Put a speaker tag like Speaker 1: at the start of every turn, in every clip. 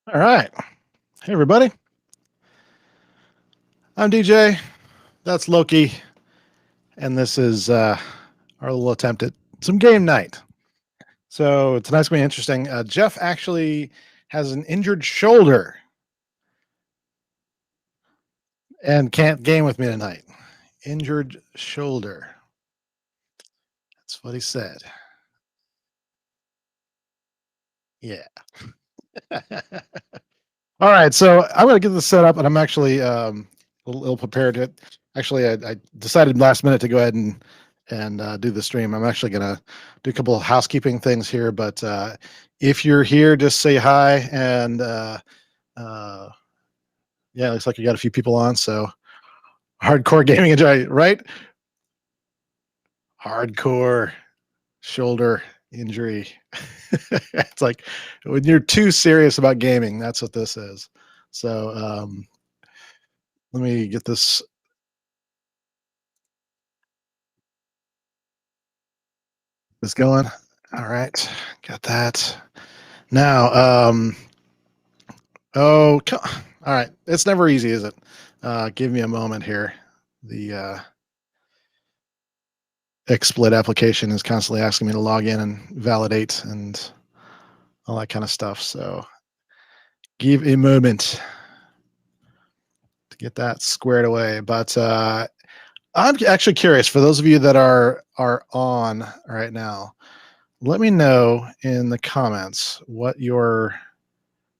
Speaker 1: All right. Hey, everybody. I'm DJ. That's Loki. And this is our little attempt at some game night. So tonight's going to be interesting. Jeff actually has an injured shoulder and can't game with me tonight. Injured shoulder. That's what he said. Yeah. All right. So I'm going to get this set up, and I'm actually a little prepared. Actually, I decided last minute to go ahead and do the stream. I'm actually going to do a couple of housekeeping things here, but if you're here, just say hi. And uh, yeah, it looks like you got a few people on. So hardcore gaming enjoy, right? Hardcore shoulder injury. It's like when you're too serious about gaming, that's what this is. So let me get this going. All right, got that. Now, oh, all right. It's never easy, is it? Give me a moment here. The XSplit application is constantly asking me to log in and validate and all that kind of stuff. So give a moment to get that squared away. But I'm actually curious, for those of you that are on right now, let me know in the comments what your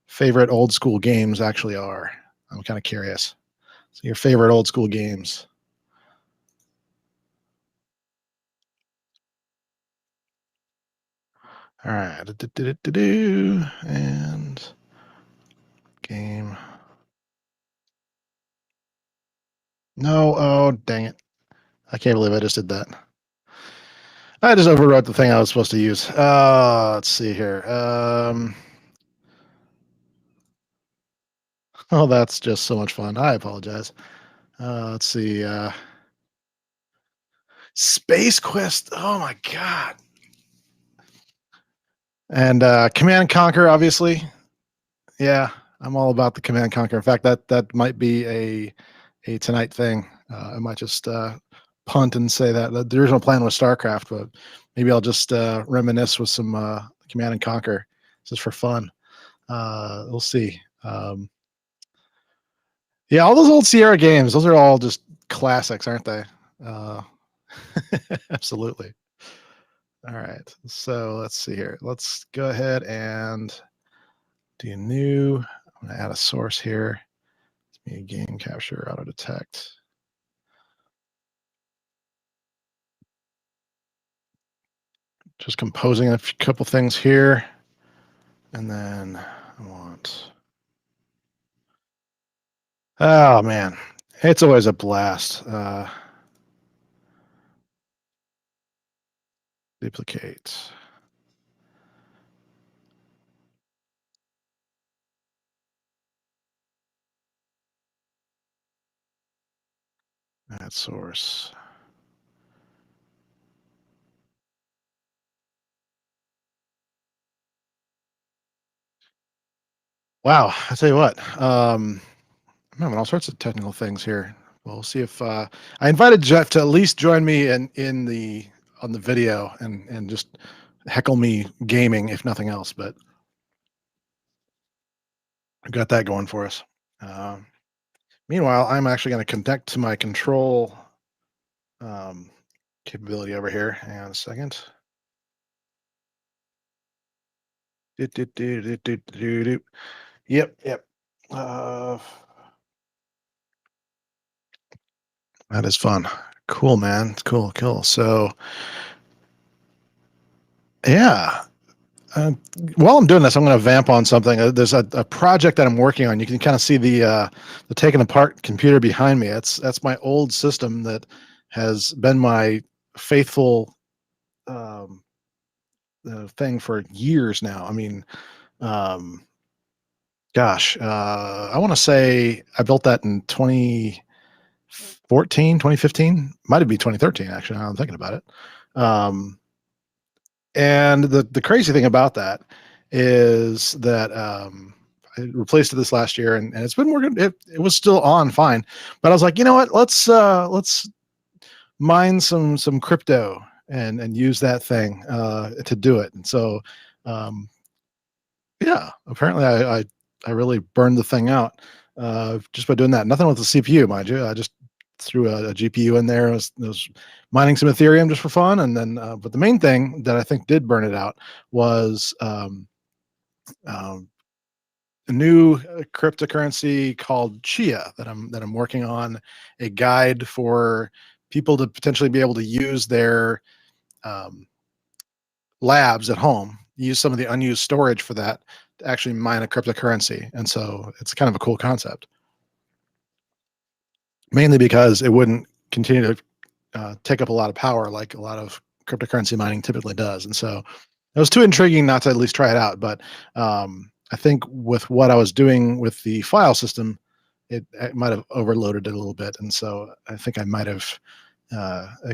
Speaker 1: favorite old school games actually are. I'm kind of curious. So your favorite old school games. All right. And game. No. Oh, dang it. I can't believe I just did that. I just overwrote the thing I was supposed to use. Let's see here. Oh, that's just so much fun. I apologize. Let's see. Space Quest. Oh my God. And Command and Conquer, obviously. Yeah, I'm all about the Command and Conquer. In fact, that might be a tonight thing. I might just punt and say that the original plan was StarCraft, but maybe I'll just reminisce with some Command and Conquer just for fun. We'll see. Yeah, all those old Sierra games, those are all just classics, aren't they? Uh, absolutely. All right. So let's see here. Let's go ahead and do new. I'm going to add a source here. It's me, game capture, auto detect. Just composing a couple things here. And then I want. Oh, man. It's always a blast. Duplicate. Add source. Wow. I tell you what. I'm having all sorts of technical things here. We'll see if I invited Jeff to at least join me in the on the video and just heckle me gaming, if nothing else. But I've got that going for us. Meanwhile, I'm actually going to connect to my control capability over here. Hang on a second. Yep, yep. That is fun. Cool, man. Cool, cool. So, yeah. While I'm doing this, I'm going to vamp on something. There's a project that I'm working on. You can kind of see the taken apart computer behind me. That's my old system that has been my faithful thing for years now. I mean, um, gosh, I want to say I built that in 2014, 2015. Might have been 2013, actually. Now I'm thinking about it. And the crazy thing about that is that I replaced it this last year, and it's been working. It was still on fine, but I was like, you know what? Let's mine some crypto and use that thing to do it. And so, um, yeah, apparently I really burned the thing out just by doing that. Nothing with the CPU, mind you. I just threw a GPU in there. I was mining some Ethereum just for fun, and then but the main thing that I think did burn it out was um, a new cryptocurrency called Chia that I'm working on a guide for people to potentially be able to use their um, labs at home, use some of the unused storage for that to actually mine a cryptocurrency. And so it's kind of a cool concept, mainly because it wouldn't continue to take up a lot of power like a lot of cryptocurrency mining typically does. And so it was too intriguing not to at least try it out. But I think with what I was doing with the file system, it might have overloaded it a little bit. And so I think I might have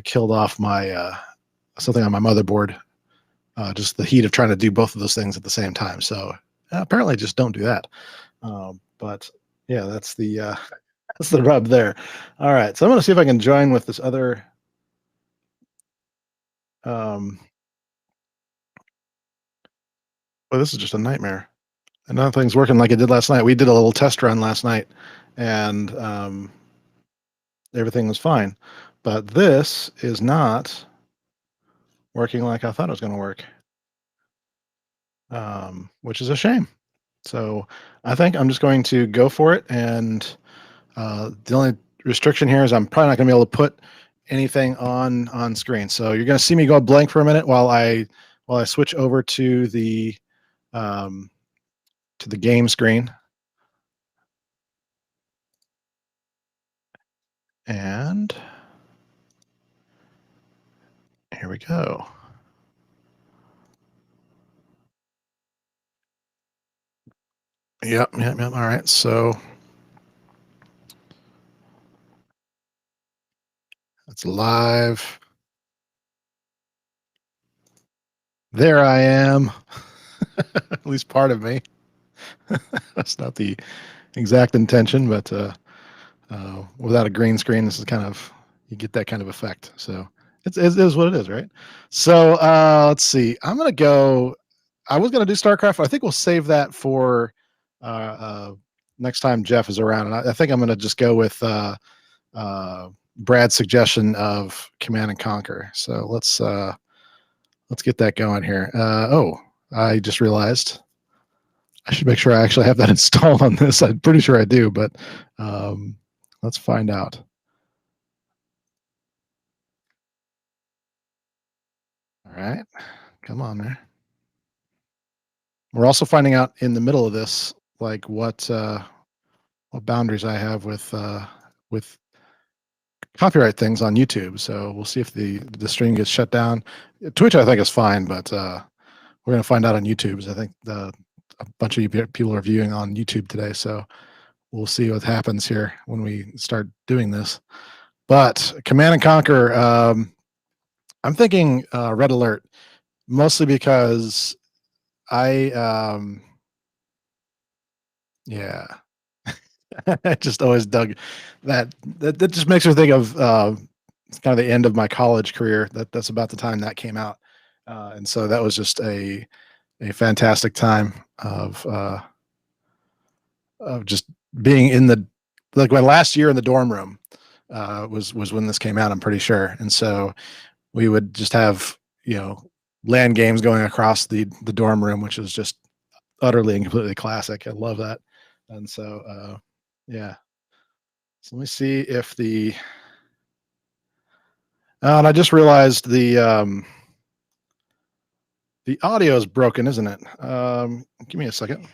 Speaker 1: killed off my something on my motherboard, just the heat of trying to do both of those things at the same time. So apparently, just don't do that. But yeah, that's the that's the rub there. All right, so I'm going to see if I can join with this other. Um, well, this is just a nightmare. And nothing's working like it did last night. We did a little test run last night, and everything was fine. But this is not working like I thought it was going to work, which is a shame. So I think I'm just going to go for it. And the only restriction here is I'm probably not going to be able to put anything on screen. So you're going to see me go blank for a minute while I switch over um, to the game screen. And here we go. Yep, yep, yep. All right. So it's live. There I am. At least part of me. That's not the exact intention, but without a green screen, this is kind of you get that kind of effect. So it is what it is, right? So let's see. I'm gonna go. I was gonna do StarCraft. But I think we'll save that for uh, uh, next time Jeff is around, and I think I'm gonna just go with Brad's suggestion of Command and Conquer. So let's get that going here. Oh, I just realized I should make sure I actually have that installed on this. I'm pretty sure I do, but um, let's find out. All right, come on there. We're also finding out in the middle of this, like what boundaries I have with copyright things on YouTube. So we'll see if the stream gets shut down. Twitch, I think, is fine, but we're gonna find out on YouTube. I think a bunch of people are viewing on YouTube today, so we'll see what happens here when we start doing this. But Command and Conquer, I'm thinking Red Alert, mostly because I yeah, I just always dug that just makes me think of it's kind of the end of my college career. That's about the time that came out, and so that was just a fantastic time of just being in the like my last year in the dorm room was when this came out. I'm pretty sure, and so we would just have LAN games going across the dorm room, which is just utterly and completely classic. I love that, and so yeah. So let me see if and I just realized the audio is broken, isn't it? Give me a second.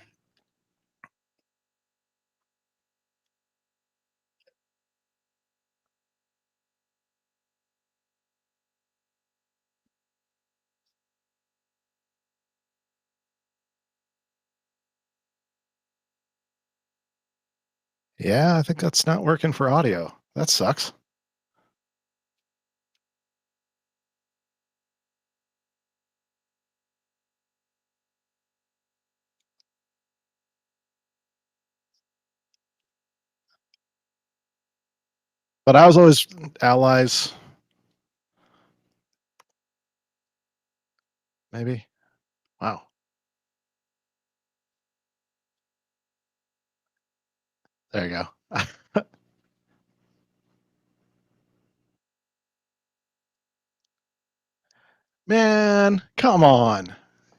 Speaker 1: Yeah, I think that's not working for audio. That sucks. But I was always allies, maybe. Wow. There you go. Man, come on.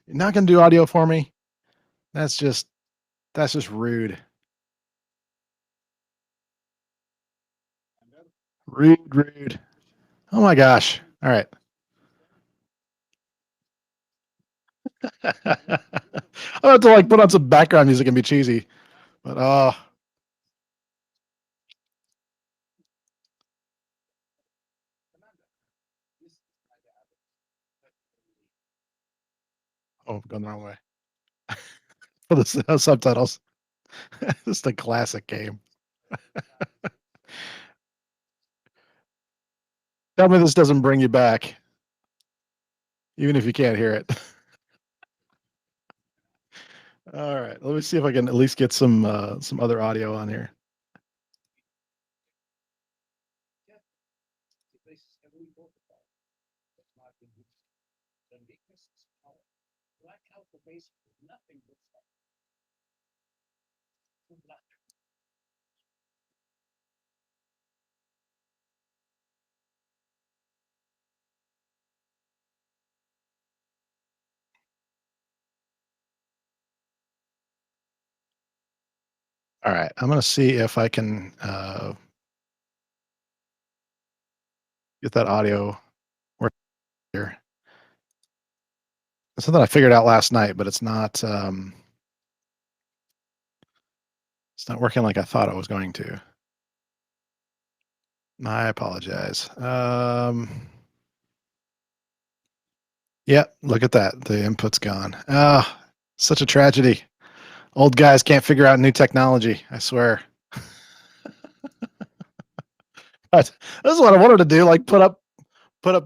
Speaker 1: You're not gonna do audio for me? That's just that's just rude. Rude, rude. Oh my gosh. All right. I'm gonna have to like put on some background music and be cheesy. But oh, going the wrong way. For the subtitles. This is a classic game. Tell me this doesn't bring you back, even if you can't hear it. All right, let me see if I can at least get some other audio on here. All right, I'm gonna see if I can get that audio work here. It's something I figured out last night, but it's not working like I thought it was going to. I apologize. Yeah, look at that. The input's gone. Ah, such a tragedy. Old guys can't figure out new technology. I swear. But this is what I wanted to do. Like put up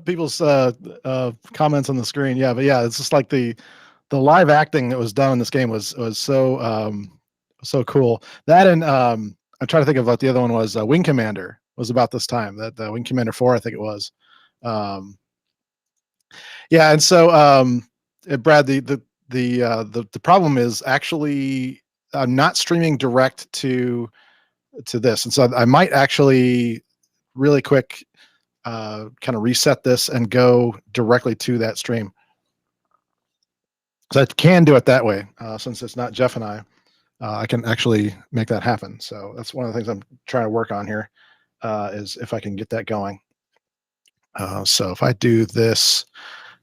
Speaker 1: people's comments on the screen. Yeah, but yeah, it's just like the live acting that was done in this game was so cool. That and I'm trying to think of what the other one was. Wing Commander was about this time. That Wing Commander 4, I think it was. Um, yeah, and so Brad, the problem is actually I'm not streaming direct to this, and so I might actually really quick kind of reset this and go directly to that stream. So I can do it that way, since it's not Jeff and I can actually make that happen. So that's one of the things I'm trying to work on here, is if I can get that going. So if I do this,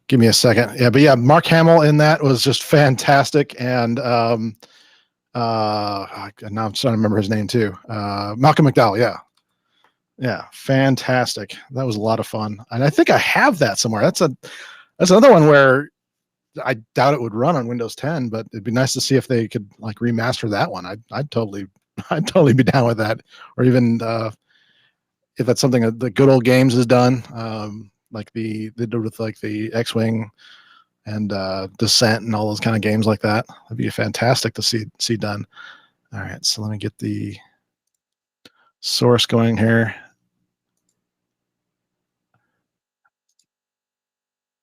Speaker 1: give me a second. Yeah, but yeah, Mark Hamill in that was just fantastic, and now I'm trying to remember his name too. Malcolm McDowell. Yeah, yeah, fantastic. That was a lot of fun, and I think I have that somewhere. That's another one where I doubt it would run on Windows 10, but it'd be nice to see if they could like remaster that one. I'd totally I'd totally be down with that, or even if that's something that the good old games has done, like they did with like the X-wing and Descent and all those kind of games like that. That'd be fantastic to see done. All right, so let me get the source going here.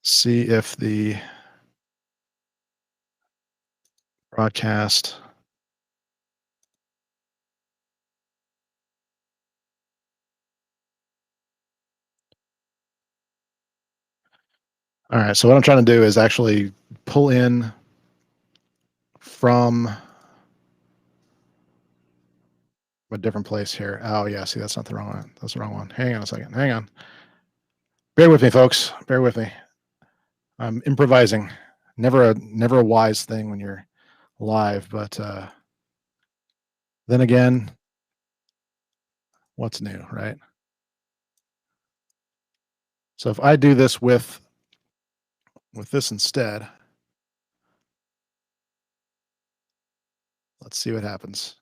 Speaker 1: See if the broadcast. All right, so what I'm trying to do is actually pull in from a different place here. Oh yeah, see that's not the wrong one. That's the wrong one. Hang on a second. Hang on. Bear with me, folks. Bear with me. I'm improvising. Never a wise thing when you're live, but then again, what's new, right? So if I do this with this instead, let's see what happens.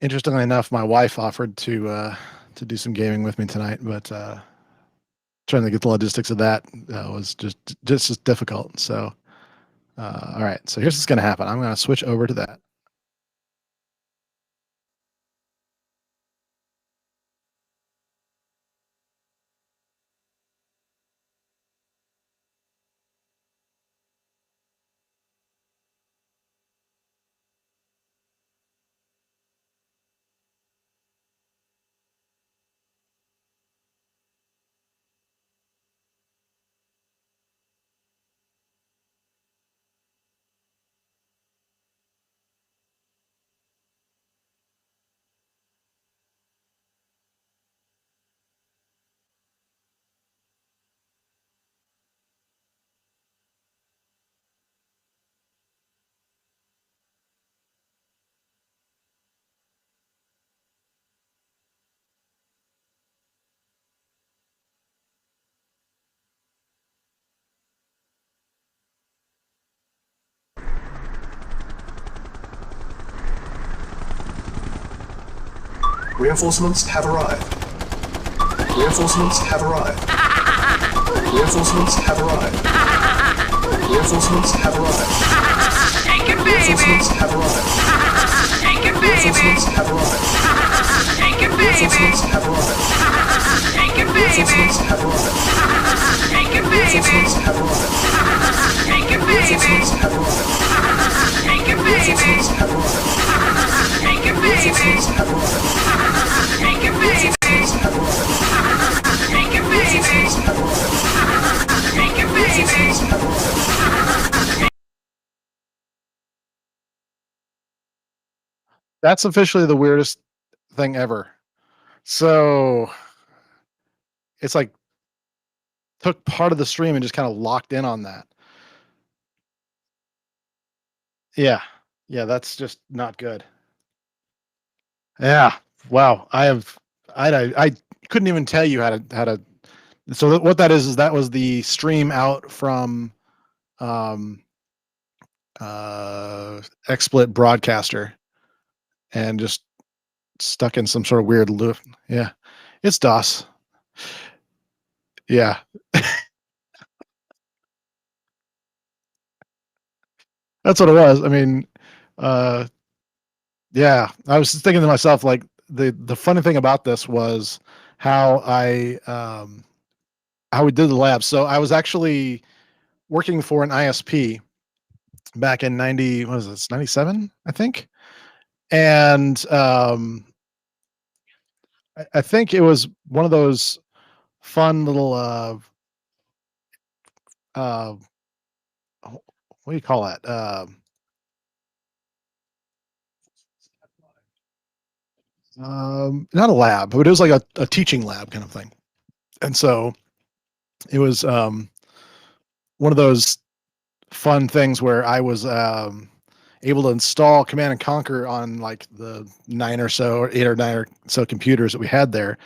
Speaker 1: Interestingly enough, my wife offered to do some gaming with me tonight, but trying to get the logistics of that was just as difficult. So All right, so here's what's going to happen. I'm going to switch over to that.
Speaker 2: Reinforcements have arrived. Reinforcements have arrived. Reinforcements have arrived. Reinforcements have arrived.
Speaker 3: Take it, baby.
Speaker 2: Reinforcements have arrived.
Speaker 3: Take it, baby.
Speaker 2: Reinforcements have arrived.
Speaker 3: Take it, baby.
Speaker 2: Reinforcements have arrived.
Speaker 3: Take it, baby.
Speaker 2: Reinforcements have arrived.
Speaker 3: Take it, baby.
Speaker 2: Reinforcements have arrived.
Speaker 3: Take it, baby.
Speaker 2: Reinforcements have arrived.
Speaker 3: Take it, baby.
Speaker 2: Reinforcements have arrived.
Speaker 3: Take it, baby.
Speaker 2: Reinforcements have arrived.
Speaker 3: Take it, baby.
Speaker 2: Reinforcements have arrived.
Speaker 3: Take it, baby.
Speaker 2: Reinforcements have arrived.
Speaker 3: Take it, baby.
Speaker 2: Reinforcements have arrived.
Speaker 1: That's officially the weirdest thing ever. So it's like took part of the stream and just kind of locked in on that. Yeah. Yeah, that's just not good. Yeah. Wow. I couldn't even tell you how to so what that is that was the stream out from um XSplit Broadcaster and just stuck in some sort of weird loop. Yeah. It's DOS. Yeah. That's what it was. I mean, uh yeah, I was just thinking to myself, like the funny thing about this was how how we did the lab. So I was actually working for an ISP back in 90, what is this, 97, I think. And I think it was one of those fun little uh what do you call that? Not a lab, but it was like a teaching lab kind of thing. And so it was one of those fun things where I was able to install Command and Conquer on like the 9 or so, or 8 or 9 or so computers that we had there,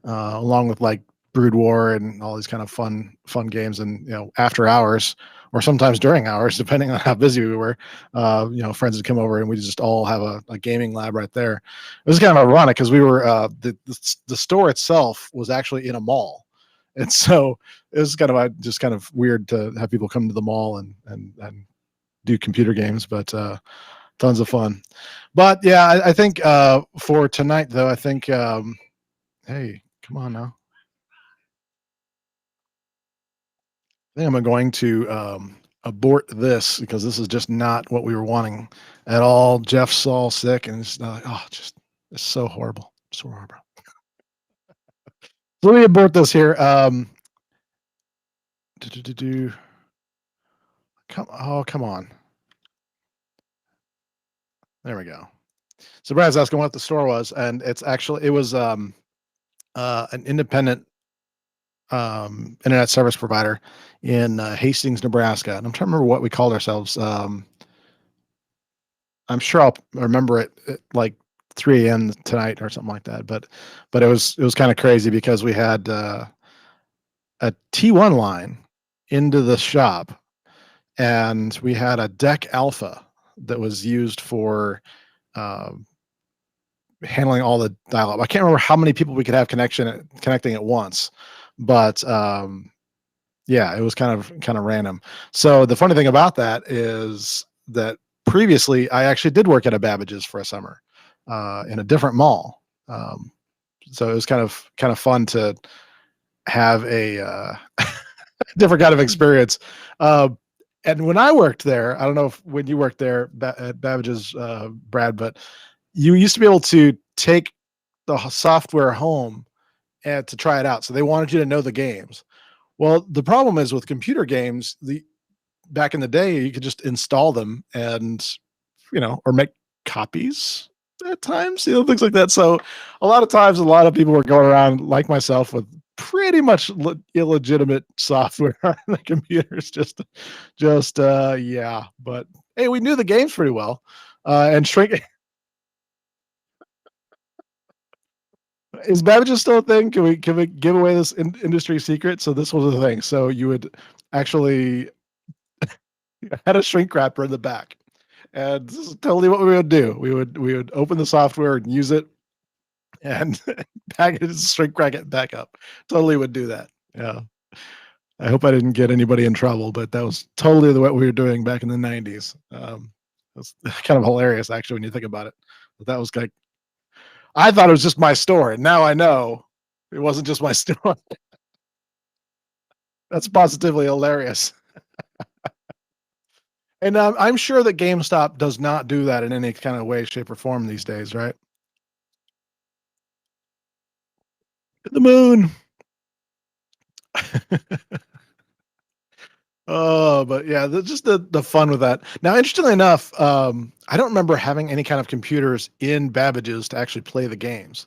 Speaker 1: along with like Brood War and all these kind of fun games. And after hours or sometimes during hours, depending on how busy we were, friends would come over and we just all have a gaming lab right there. It was kind of ironic because we were the store itself was actually in a mall, and so it was kind of just kind of weird to have people come to the mall and do computer games, but tons of fun. But yeah, I think for tonight though, I think hey, come on now. I think I'm going to abort this because this is just not what we were wanting at all. Jeff's all sick and it's just it's so horrible. So horrible. Let me abort this here. Come on. There we go. So Brad's asking what the store was, and it was an independent internet service provider in Hastings, Nebraska. And I'm trying to remember what we called ourselves. I'm sure I'll remember it at like 3 a.m. tonight or something like that. But it was kind of crazy because we had a T1 line into the shop, and we had a DEC Alpha that was used for handling all the dial-up. I can't remember how many people we could have connecting at once, but Yeah, it was kind of random. So the funny thing about that is that previously I actually did work at a Babbage's for a summer in a different mall. So it was kind of fun to have a different kind of experience. Uh, and when I worked there, I don't know if when you worked there at Babbage's, Brad, but you used to be able to take the software home and to try it out. So they wanted you to know the games. Well, the problem is with computer games, the back in the day, you could just install them and, or make copies at times, things like that. So a lot of times, a lot of people were going around like myself with pretty much illegitimate software on the computers. Yeah. But hey, we knew the games pretty well. And shrink is Babbage's still a thing? Can we give away this industry secret? So this was the thing. So you would actually had a shrink wrapper in the back. And this is totally what we would do. We would open the software and use it and package shrink wrap it back up. Totally would do that. Yeah. I hope I didn't get anybody in trouble, but that was totally what we were doing back in the 90s. That's kind of hilarious actually when you think about it. But that was like I thought it was just my store, and now I know it wasn't just my store. That's positively hilarious. And I'm sure that GameStop does not do that in any kind of way, shape, or form these days, right? The moon. Oh, but yeah, just the fun with that. Now, interestingly enough, I don't remember having any kind of computers in Babbage's to actually play the games.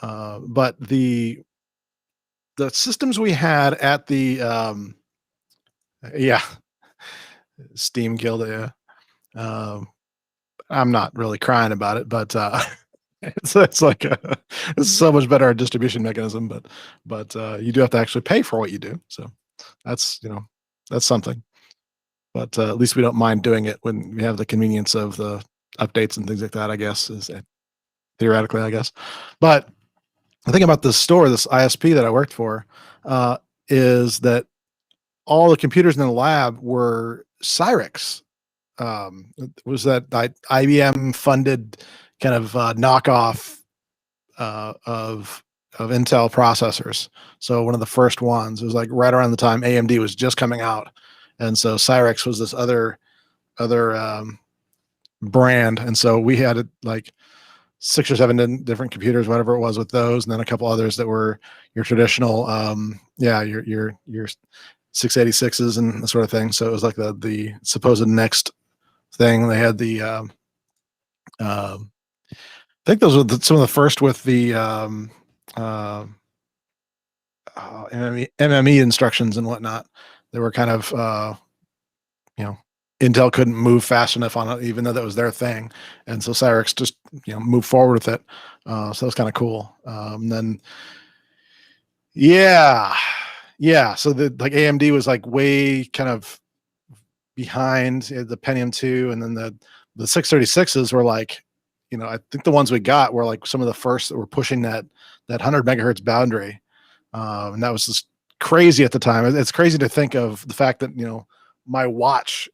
Speaker 1: But the systems we had at the yeah, Steam Guild, yeah. Um, I'm not really crying about it, but it's like it's so much better distribution mechanism, but you do have to actually pay for what you do. So that's that's something. But at least we don't mind doing it when we have the convenience of the updates and things like that. I guess is theoretically, I guess. But the thing about this store, this ISP that I worked for, is that all the computers in the lab were Cyrix. It was that IBM funded kind of knockoff of Intel processors. So one of the first ones. It was like right around the time AMD was just coming out, and so Cyrix was this other brand, and so we had like 6 or 7 different computers, whatever it was, with those, and then a couple others that were your traditional, your 686s and that sort of thing. So it was like the supposed next thing. They had the I think those were some of the first with the uh, MME instructions and whatnot. They were kind of you know Intel couldn't move fast enough on it, even though that was their thing, and so Cyrix just moved forward with it. So that was kind of cool. Then yeah, yeah. So the like AMD was like way kind of behind the Pentium 2, and then the 636s were like, I think the ones we got were like some of the first that were pushing that 100 megahertz boundary, and that was just crazy at the time. It's crazy to think of the fact that my watch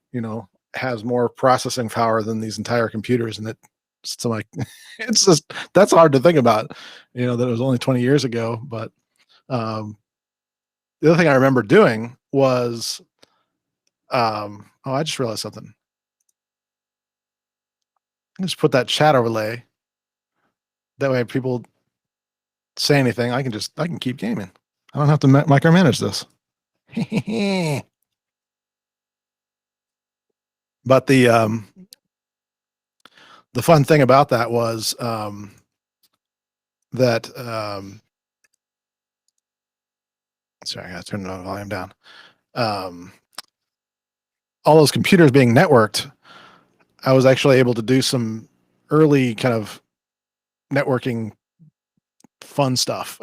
Speaker 1: has more processing power than these entire computers, and so like it's just that's hard to think about, that it was only 20 years ago. But the other thing I remember doing was oh, I just realized something. Just put that chat overlay. That way, people say anything, I can keep gaming. I don't have to micromanage this. But the fun thing about that was that sorry, I gotta turn the volume down. All those computers being networked, I was actually able to do some early kind of networking fun stuff.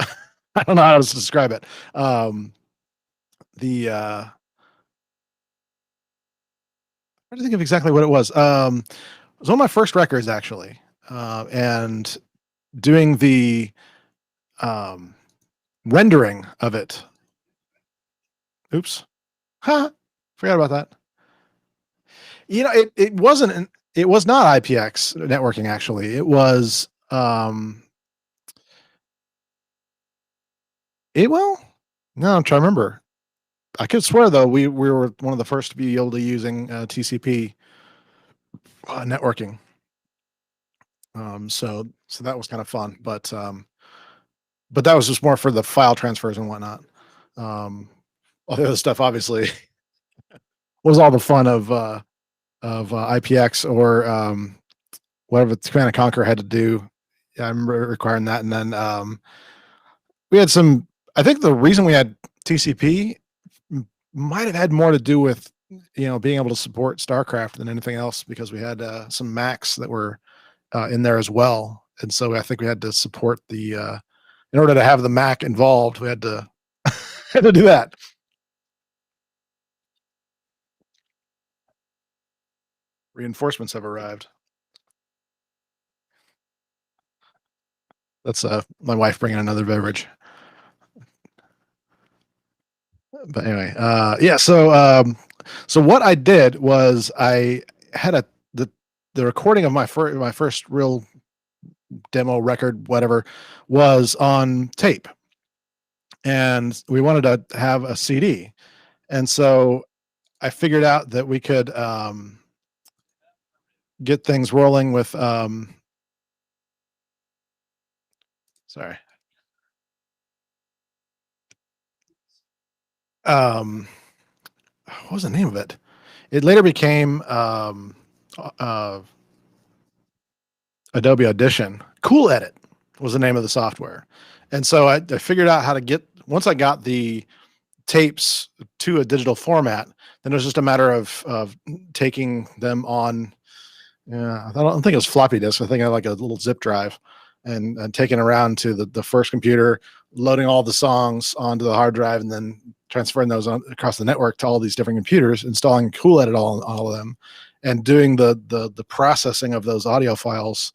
Speaker 1: I don't know how to describe it. The I don't think of exactly what it was. It was one of my first records actually, and doing the rendering of it. Oops. Huh. Forgot about that. It wasn't it was not IPX networking actually. It was well, no, I'm trying to remember. I could swear though we were one of the first to be able to using TCP networking. So that was kind of fun, but that was just more for the file transfers and whatnot. All the other stuff obviously was all the fun of IPX or whatever Command and Conquer had to do. Yeah, I remember requiring that, and then we had some. I think the reason we had TCP might have had more to do with being able to support StarCraft than anything else, because we had some Macs that were in there as well, and so I think we had to support the in order to have the Mac involved, we had to had to do that. Reinforcements have arrived. That's my wife bringing another beverage. But anyway, yeah. So what I did was I had the recording of my first real demo record, whatever, was on tape, and we wanted to have a CD, and so I figured out that we could get things rolling with sorry. What was the name of it? It later became uh, Adobe Audition. Cool Edit was the name of the software. And so I figured out how to get, once I got the tapes to a digital format, then it was just a matter of taking them on. Yeah, I don't think it was floppy disk. I think I had like a little zip drive, and taking around to the first computer, loading all the songs onto the hard drive, and then transferring those across the network to all these different computers, installing Cool Edit on all of them, and doing the processing of those audio files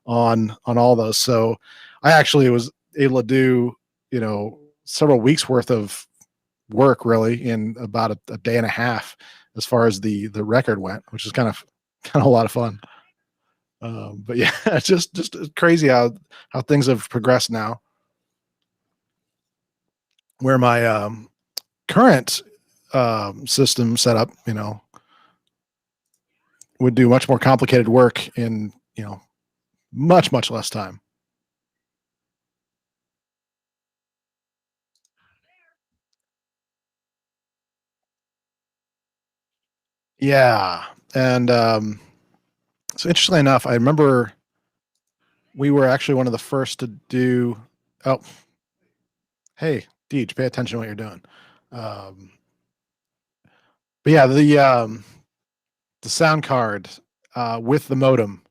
Speaker 1: on all those. So I actually was able to do several weeks worth of work really in about a day and a half as far as the record went, which is kind of a lot of fun. But yeah, it's just crazy how things have progressed now. Where my current system setup, would do much more complicated work in much less time. Yeah, and so interestingly enough, I remember we were actually one of the first to do. Oh, hey, Deej, pay attention to what you're doing. But yeah, the sound card with the modem.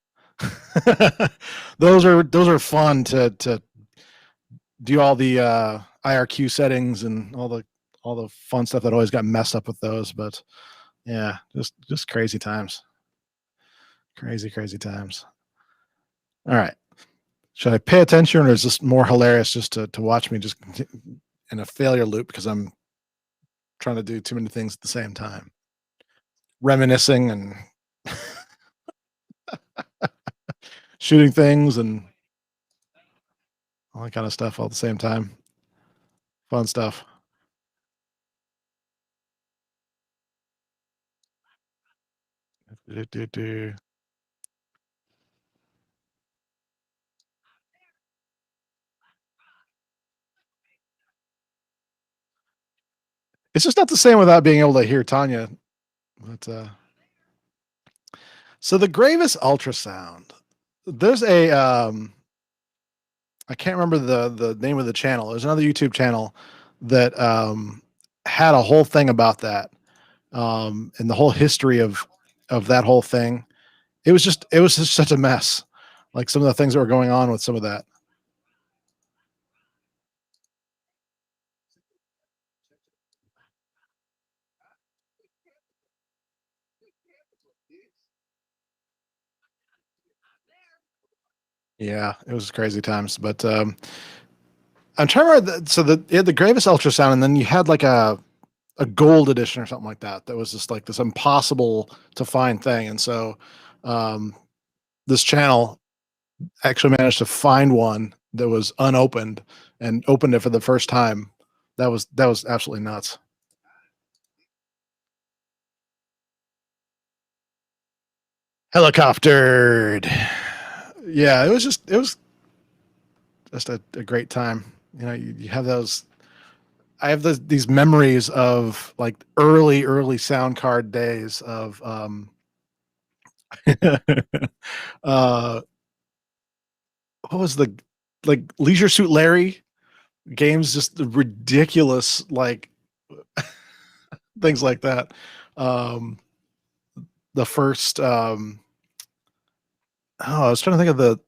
Speaker 1: those are fun to do all the IRQ settings and all the fun stuff that always got messed up with those. But yeah, just crazy times. Crazy times. All right. Should I pay attention, or is this more hilarious just to watch me just in a failure loop because I'm trying to do too many things at the same time? Reminiscing and shooting things and all that kind of stuff all at the same time. Fun stuff. It's just not the same without being able to hear Tanya. But so the Gravis ultrasound. There's a I can't remember the name of the channel. There's another YouTube channel that had a whole thing about that, and the whole history of that whole thing. It was just such a mess. Like some of the things that were going on with some of that. Yeah, it was crazy times. But I'm trying to remember. So you had the Gravis ultrasound, and then you had like a a gold edition or something like that. That was just like this impossible to find thing. And so um, this channel actually managed to find one that was unopened and opened it for the first time. That was absolutely nuts. Helicoptered. Yeah, it was just a great time. You know, you have those. I have these memories of like early sound card days of uh what was the like Leisure Suit Larry games, just the ridiculous like things like that. Um the first I was trying to think of the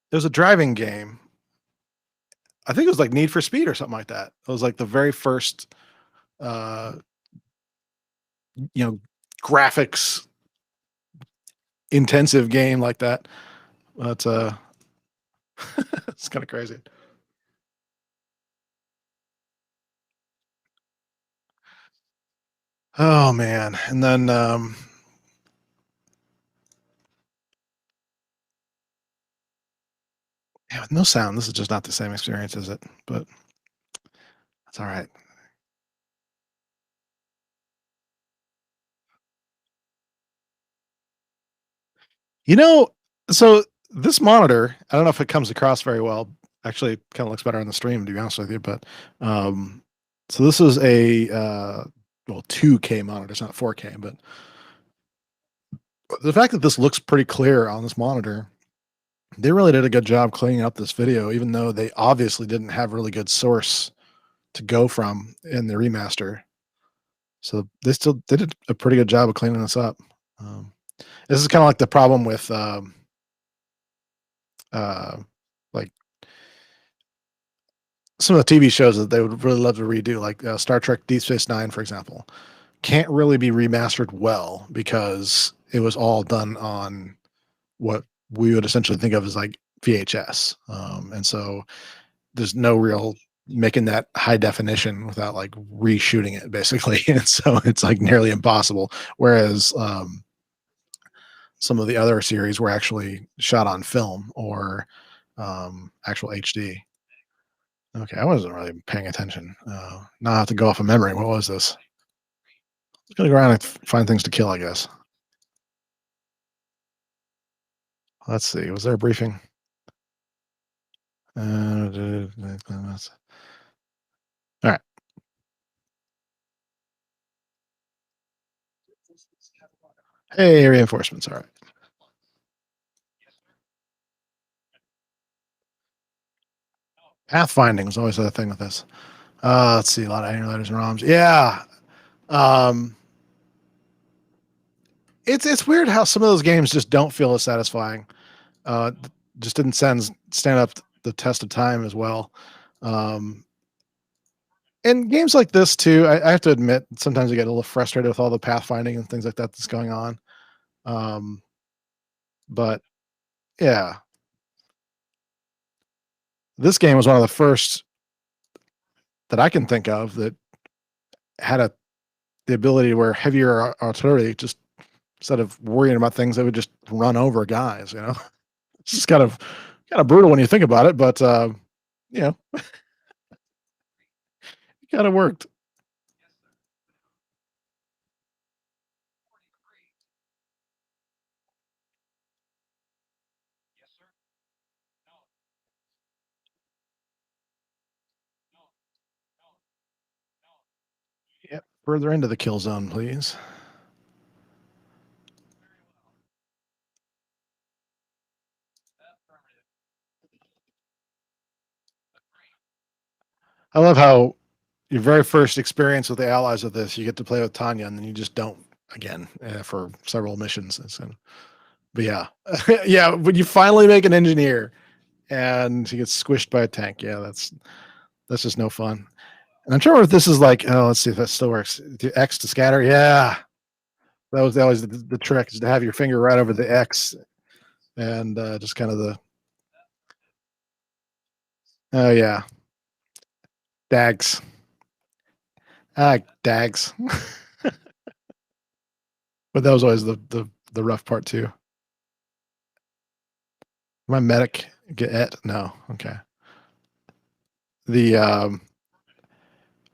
Speaker 1: there was a driving game. I think it was like Need for Speed or something like that. It was like the very first uh you know graphics intensive game like that. But it's kind of crazy. Oh man. And then yeah, with no sound, this is just not the same experience, is it? But that's all right. You know, so this monitor, I don't know if it comes across very well. Actually, it kind of looks better on the stream, to be honest with you. But um, so this is a well 2K monitor. It's not 4K, but the fact that this looks pretty clear on this monitor, they really did a good job cleaning up this video, even though they obviously didn't have really good source to go from in the remaster. So they still did a pretty good job of cleaning this up. Um, this is kind of like the problem with uh, like some of the TV shows that they would really love to redo, like Star Trek Deep Space Nine, for example, can't really be remastered well because it was all done on what we would essentially think of as like VHS. And so there's no real making that high definition without like reshooting it basically. And so it's like nearly impossible. Whereas some of the other series were actually shot on film or actual HD. Okay, I wasn't really paying attention. Now I have to go off of memory. What was this? Just gonna go around and find things to kill, I guess. Let's see. Was there a briefing? All right. Hey, reinforcements. All right. Pathfinding was always the thing with this. Let's see. A lot of emulators and ROMs. Yeah. Um, it's weird how some of those games just don't feel as satisfying. Uh, just didn't stand up the test of time as well. Um, and games like this too, I have to admit, sometimes I get a little frustrated with all the pathfinding and things like that that's going on. Um, but yeah, this game was one of the first that I can think of that had the ability where heavier artillery just instead of worrying about things, they would just run over guys. You know, it's just kind of brutal when you think about it, but you know, it kind of worked. Yep. Further into the kill zone, please. I love how your very first experience with the allies of this, you get to play with Tanya, and then you just don't again for several missions. But yeah, yeah, when you finally make an engineer and he gets squished by a tank, yeah, that's just no fun. And I'm sure if this is like, oh, let's see if that still works. X to scatter, yeah, that was always the trick is to have your finger right over the X and just kind of the, oh yeah, Dags. Dags. But that was always the rough part too. My medic get it? No. Okay. The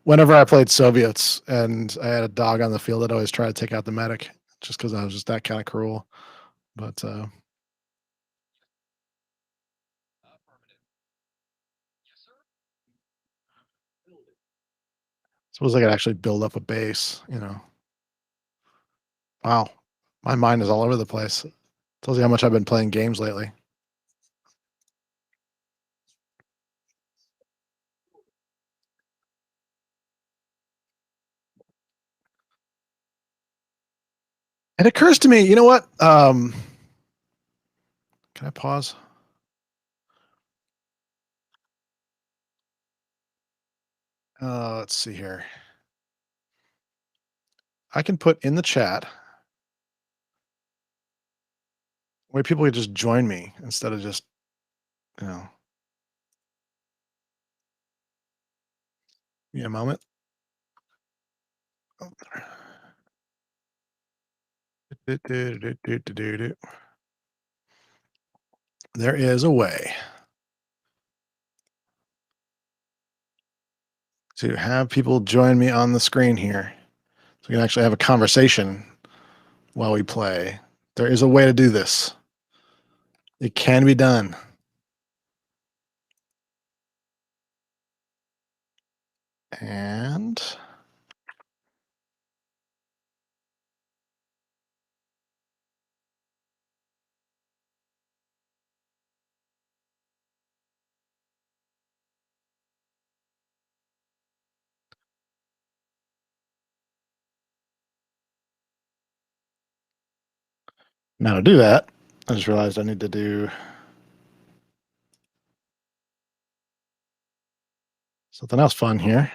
Speaker 1: whenever I played Soviets and I had a dog on the field, I'd always try to take out the medic just because I was just that kind of cruel. But suppose I could actually build up a base, you know. Wow. My mind is all over the place. Tells you how much I've been playing games lately. It occurs to me, you know what? Can I pause? Let's see here. I can put in the chat where people could just join me instead of just, you know. Give me a moment. Oh, there is a way to have people join me on the screen here. So we can actually have a conversation while we play. There is a way to do this. It can be done. And now to do that, I just realized I need to do something else fun here.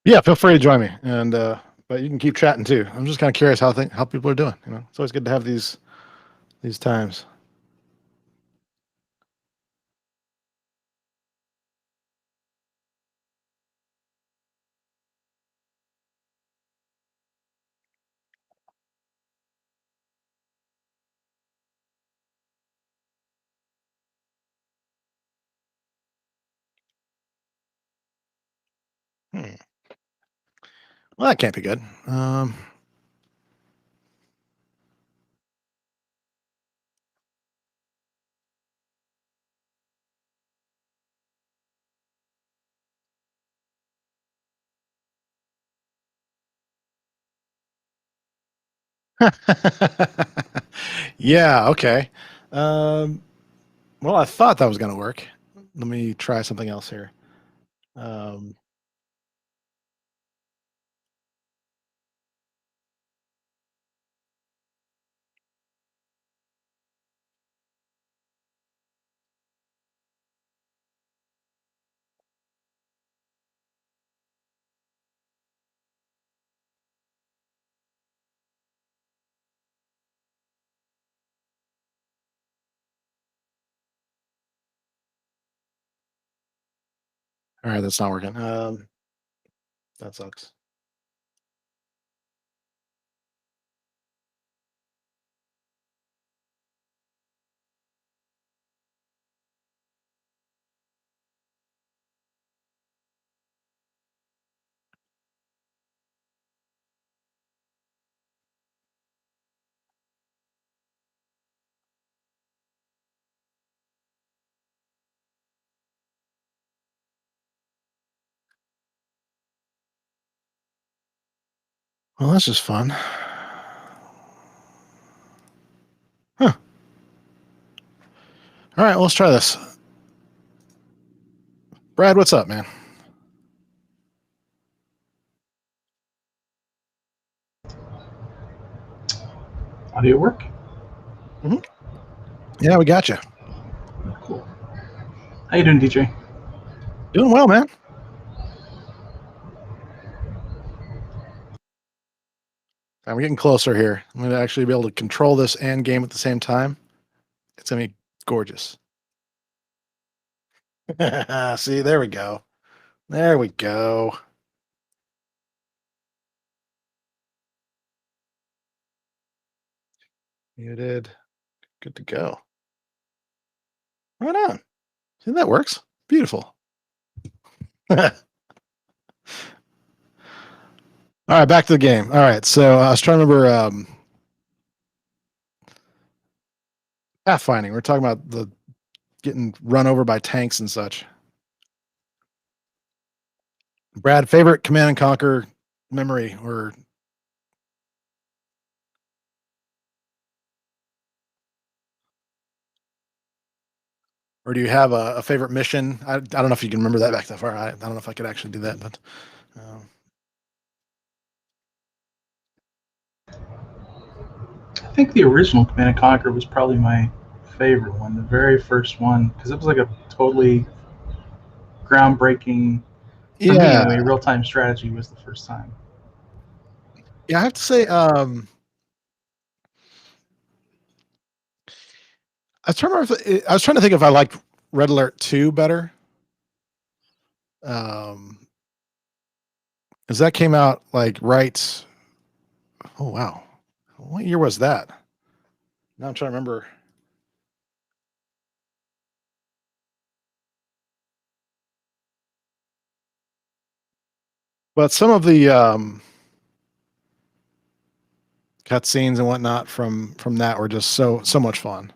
Speaker 1: Yeah, feel free to join me, and but you can keep chatting too. I'm just kind of curious how people are doing. You know, it's always good to have these times. Hmm. Well, that can't be good. Yeah. Okay. Well, I thought that was going to work. Let me try something else here. Um, all right, that's not working. That sucks. Well, that's just fun. Huh. All right, well, let's try this. Brad, what's up, man?
Speaker 4: Audio work?
Speaker 1: Yeah, we got you.
Speaker 4: Cool. How you doing, DJ?
Speaker 1: Doing well, man. I'm getting closer here. I'm going to actually be able to control this and game at the same time. It's going to be gorgeous. See, there we go. There we go. Muted. Good to go. Right on. See, that works. Beautiful. All right, back to the game. All right, so I was trying to remember pathfinding. We're talking about the getting run over by tanks and such. Brad, favorite Command and Conquer memory or do you have a favorite mission? I don't know if you can remember that back that far. I don't know if I could actually do that, but
Speaker 4: I think the original Command and Conquer was probably my favorite one, the very first one, because it was like a totally groundbreaking, for me
Speaker 1: yeah,
Speaker 4: anyway, real-time strategy was the first time.
Speaker 1: yeah. I have to say, I was trying to think if I liked Red Alert 2 better. Because that came out like right. Oh wow, what year was that? Now I'm trying to remember. But some of the cutscenes and whatnot from that were just so much fun.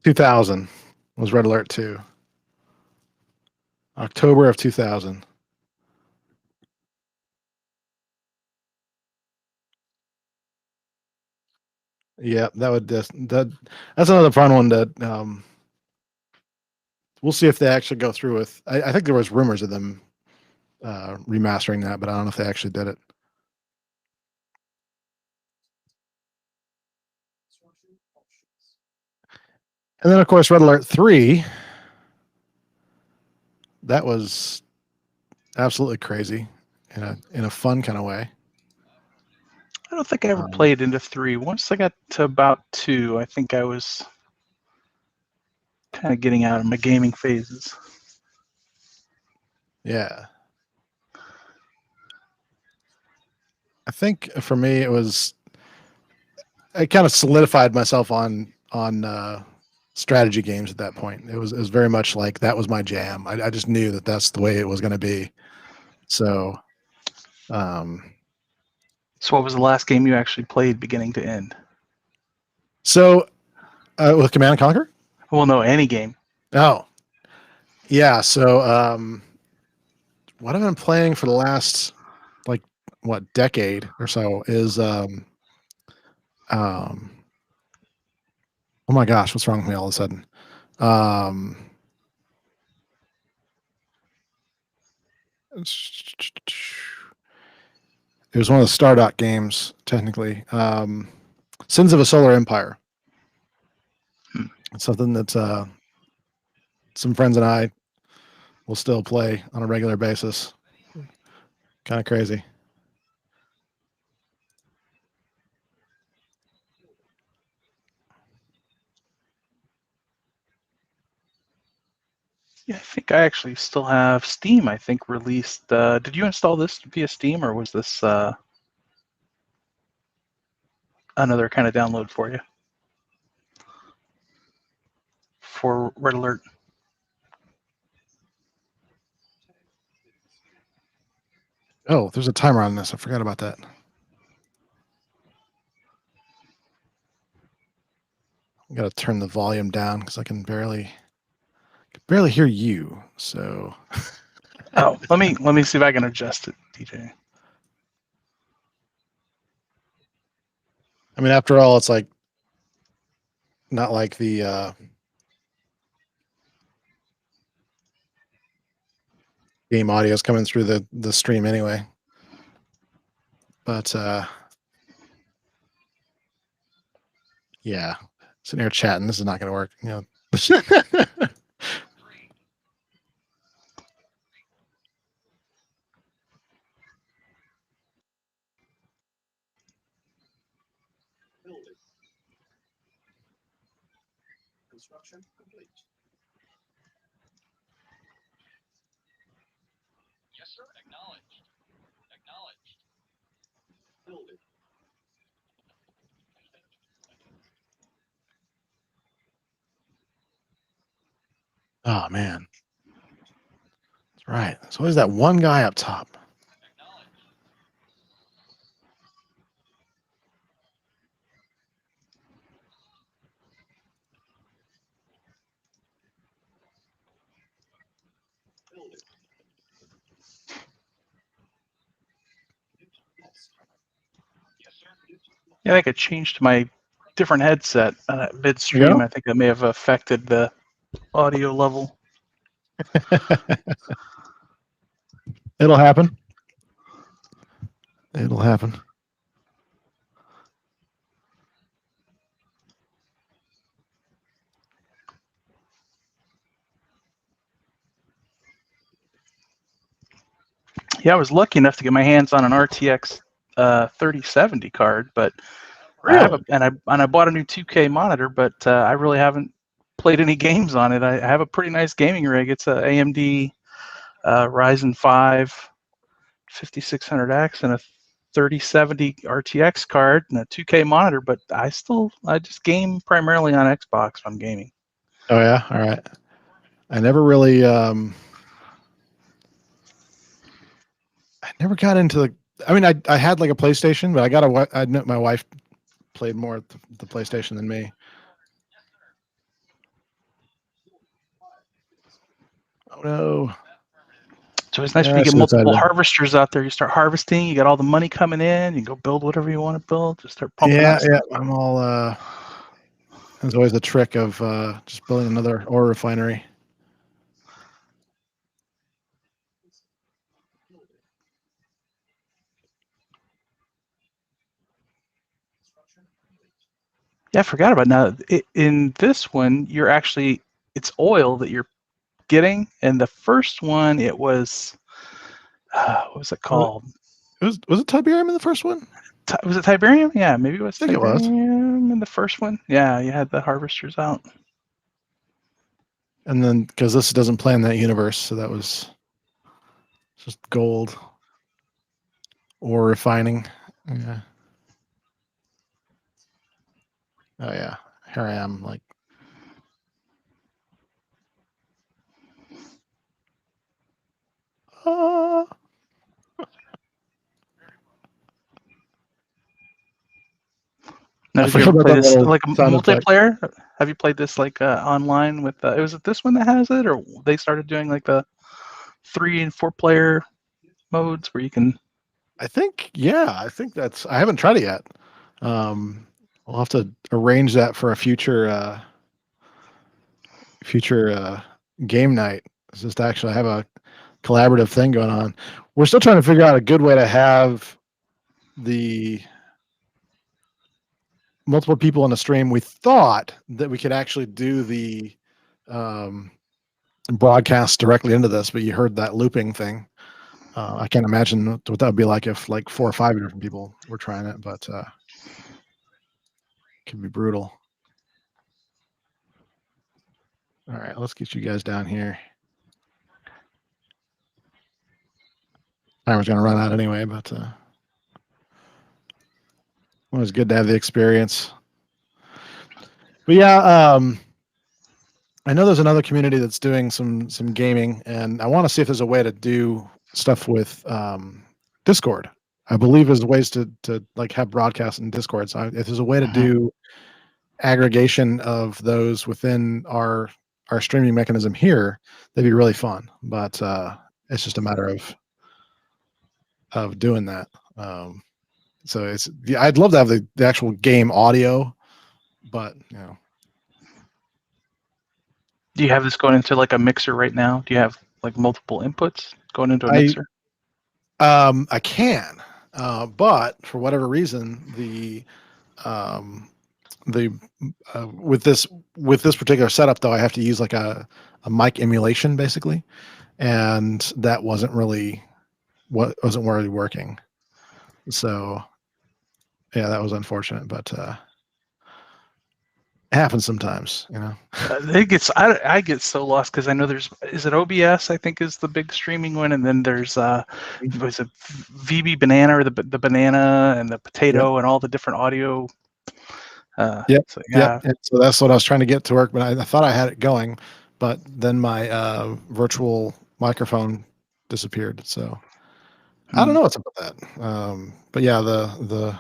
Speaker 1: 2000 was Red Alert 2. October of 2000. Yeah, that's another fun one that we'll see if they actually go through with. I think there was rumors of them remastering that, but I don't know if they actually did it. And then of course Red Alert 3. That was absolutely crazy in a fun kind of way.
Speaker 5: I don't think I ever played into 3. Once I got to about 2, I think I was kind of getting out of my gaming phases.
Speaker 1: Yeah. I think for me I kind of solidified myself on strategy games at that point. It was very much like that was my jam. I just knew that that's the way it was going to be. So
Speaker 5: So what was the last game you actually played beginning to end?
Speaker 1: So with Command and Conquer?
Speaker 5: Well, no, any game.
Speaker 1: Oh. Yeah, so what I've been playing for the last decade or so is oh my gosh, what's wrong with me all of a sudden? It was one of the Stardock games, technically. Sins of a Solar Empire. It's something that some friends and I will still play on a regular basis. Kind of crazy.
Speaker 5: Yeah, I think I actually still have Steam, I think, released. Did you install this via Steam, or was this another kind of download for you? For Red Alert?
Speaker 1: Oh, there's a timer on this. I forgot about that. I got to turn the volume down because I can barely hear you. So
Speaker 5: Oh, let me see if I can adjust it, DJ.
Speaker 1: I mean, after all, it's like not like the game audio is coming through the stream anyway. But yeah, sitting here chatting, this is not going to work. You know.
Speaker 2: Yes, sir. Acknowledged. Acknowledged.
Speaker 1: Oh man, that's right. There's always that one guy up top.
Speaker 5: Yeah, I think I changed my different headset
Speaker 1: You
Speaker 5: midstream.
Speaker 1: go.
Speaker 5: I think that may have affected the audio level.
Speaker 1: It'll happen. It'll happen.
Speaker 5: Yeah, I was lucky enough to get my hands on an RTX 3070 card, but I have
Speaker 1: Really?
Speaker 5: I bought a new 2K monitor, but I really haven't played any games on it. I have a pretty nice gaming rig. It's a AMD Ryzen 5 5600X and a 3070 RTX card and a 2K monitor, but I just game primarily on Xbox when I'm gaming.
Speaker 1: Oh yeah. All right. I never really. I never got into the. I mean, I had like a PlayStation, but I admit my wife played more at the PlayStation than me. Oh no.
Speaker 5: So it's nice
Speaker 1: Yeah,
Speaker 5: when
Speaker 1: I
Speaker 5: you get
Speaker 1: should have
Speaker 5: multiple
Speaker 1: tried to.
Speaker 5: harvesters out there. You start harvesting, you got all the money coming in, you go build whatever you want to build, just start pumping
Speaker 1: Yeah,
Speaker 5: out
Speaker 1: yeah.
Speaker 5: stuff.
Speaker 1: I'm all. There's always the trick of just building another ore refinery.
Speaker 5: Yeah, I forgot about it. Now. In this one, it's oil that you're getting, and the first one it was what was it
Speaker 1: Was
Speaker 5: called?
Speaker 1: was it Tiberium in the first one?
Speaker 5: Was it Tiberium? Yeah, maybe it was
Speaker 1: I think it was.
Speaker 5: Tiberium in the first one. Yeah, you had the harvesters out.
Speaker 1: And then because this doesn't play in that universe, so that was just gold ore refining. Yeah. Oh yeah. Here I am, like. Ah.
Speaker 5: Now,
Speaker 1: I
Speaker 5: did you
Speaker 1: forgot
Speaker 5: ever
Speaker 1: about
Speaker 5: play
Speaker 1: that
Speaker 5: this
Speaker 1: little
Speaker 5: like a
Speaker 1: sound effect.
Speaker 5: multiplayer? Have you played this like online with? Was it this one that has it, or they started doing like the 3 and 4 player modes where you can?
Speaker 1: I think, yeah, I think that's. I haven't tried it yet. Um, we'll have to arrange that for a future game night. It's just actually have a collaborative thing going on. We're still trying to figure out a good way to have the multiple people on the stream. We thought that we could actually do the um, broadcast directly into this, but you heard that looping thing. I can't imagine what that would be like if like 4 or 5 different people were trying it, but it could be brutal. All right, let's get you guys down here. Timer's going to run out anyway, but it was good to have the experience. But yeah, I know there's another community that's doing some gaming, and I want to see if there's a way to do stuff with Discord. I believe there's ways to like have broadcasts in Discord. So if there's a way to do aggregation of those within our streaming mechanism here, that'd be really fun. But it's just a matter of doing that. So I'd love to have the actual game audio, but you know.
Speaker 5: Do you have this going into like a mixer right now? Do you have like multiple inputs going into a mixer?
Speaker 1: I can, but for whatever reason, with this particular setup though, I have to use like a mic emulation basically, and that wasn't really working. So yeah, that was unfortunate, but It happens sometimes,
Speaker 5: It gets I get so lost because I know is it OBS, I think, is the big streaming one, and then there's was it VB Banana, or the banana and the potato and all the different audio.
Speaker 1: Yep.
Speaker 5: So
Speaker 1: Yep. And so that's what I was trying to get to work, but I thought I had it going, but then my virtual microphone disappeared. So I don't know what's up with that. But yeah, the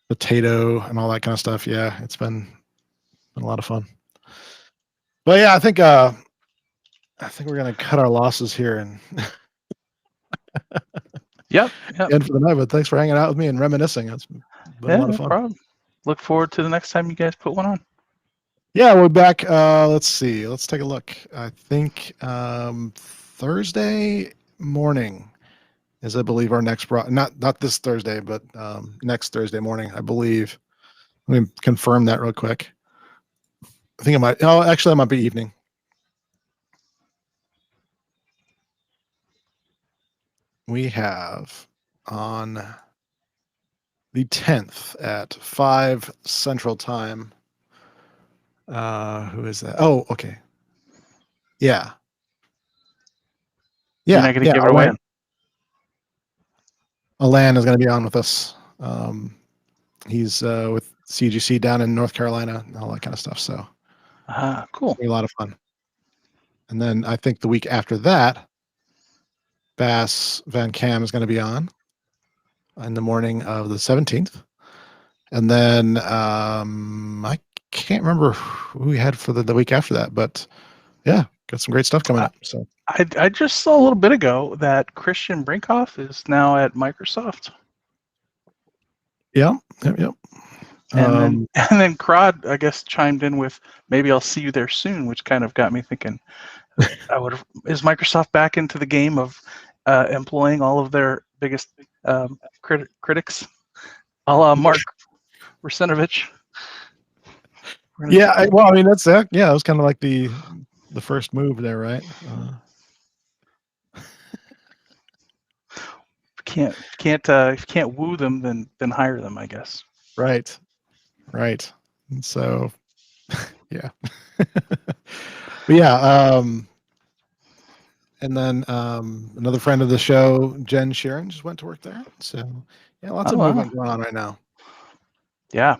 Speaker 1: potato and all that kind of stuff. Yeah, it's been a lot of fun. But yeah, I think we're gonna cut our losses here and
Speaker 5: Yep.
Speaker 1: end for the night. But thanks for hanging out with me and reminiscing. It's been a lot of fun.
Speaker 5: Problem. Look forward to the next time you guys put one on.
Speaker 1: Yeah, we're back. Let's see. Let's take a look. I think Thursday morning is, I believe, our next not this Thursday, but next Thursday morning, I believe. Let me confirm that real quick. I think it might. Oh, actually, it might be evening. We have on the 10th at 5 Central Time. Who is that? Oh, okay. Yeah.
Speaker 5: You're not going to give it away.
Speaker 1: Alan is going to be on with us. He's with CGC down in North Carolina and all that kind of stuff. So
Speaker 5: cool.
Speaker 1: It'll be a lot of fun. And then I think the week after that, Bass Van Cam is going to be on in the morning of the 17th. And then I can't remember who we had for the week after that, but yeah, got some great stuff coming up. So
Speaker 5: I just saw a little bit ago that Christian Brinkhoff is now at Microsoft.
Speaker 1: Yep.
Speaker 5: And then Crod, I guess, chimed in with, maybe I'll see you there soon, which kind of got me thinking, is Microsoft back into the game of employing all of their biggest critics, a la Mark Russinovich?
Speaker 1: Yeah, well, I mean, that's it. Yeah, it was kind of like the first move there, right?
Speaker 5: If you can't woo them, then hire them, I guess.
Speaker 1: Right. And so, yeah. But yeah, and then another friend of the show, Jen Sharon, just went to work there. So yeah, lots of movement going on right now.
Speaker 5: Yeah.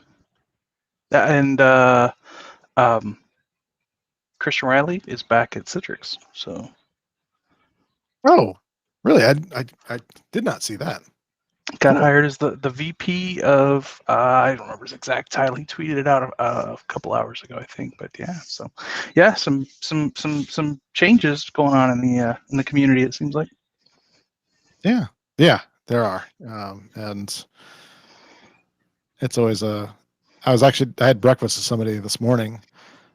Speaker 5: And Christian Riley is back at Citrix. So.
Speaker 1: Oh, really? I did not see that.
Speaker 5: Got hired as the VP of I don't remember his exact title. He tweeted it out a couple hours ago, I think. But yeah, so yeah, some changes going on in the community. It seems like.
Speaker 1: Yeah, there are, and it's always I had breakfast with somebody this morning,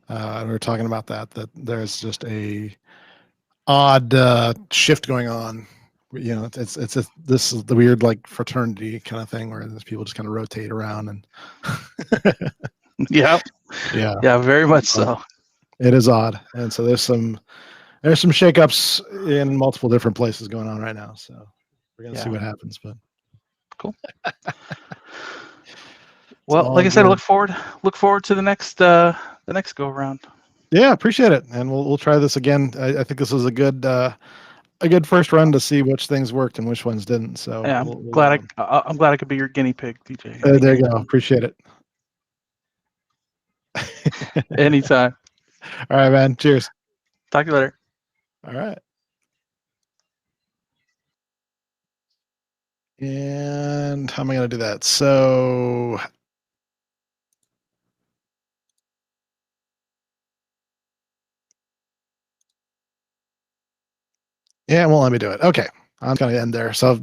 Speaker 1: and we were talking about that there's just a odd shift going on. It's this is the weird like fraternity kind of thing where these people just kind of rotate around and
Speaker 5: yeah, very much so.
Speaker 1: It is odd, and so there's some shakeups in multiple different places going on right now. So we're gonna see what happens. But
Speaker 5: cool. Well, like I said, look forward to the next go around.
Speaker 1: Yeah, appreciate it, and we'll try this again. I think this was a good first run to see which things worked and which ones didn't. So
Speaker 5: yeah, I'm glad I could be your guinea pig, DJ.
Speaker 1: There you go. Appreciate it.
Speaker 5: Anytime.
Speaker 1: All right, man. Cheers.
Speaker 5: Talk to you later.
Speaker 1: All right. And how am I going to do that? So yeah, it won't let me do it. Okay. I'm going to end there. So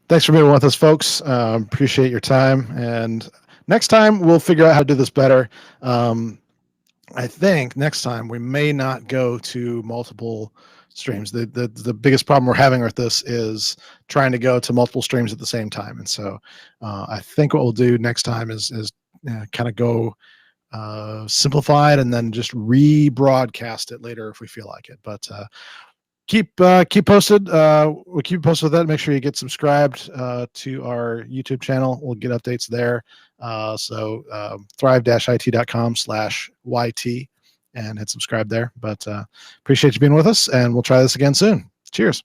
Speaker 1: thanks for being with us, folks. Appreciate your time. And next time we'll figure out how to do this better. I think next time we may not go to multiple streams. The biggest problem we're having with this is trying to go to multiple streams at the same time. And so I think what we'll do next time is kind of go simplified and then just rebroadcast it later if we feel like it. But keep posted. We'll keep you posted with that. Make sure you get subscribed to our YouTube channel. We'll get updates there. So thrive-it.com/YT and hit subscribe there. But appreciate you being with us, and we'll try this again soon. Cheers.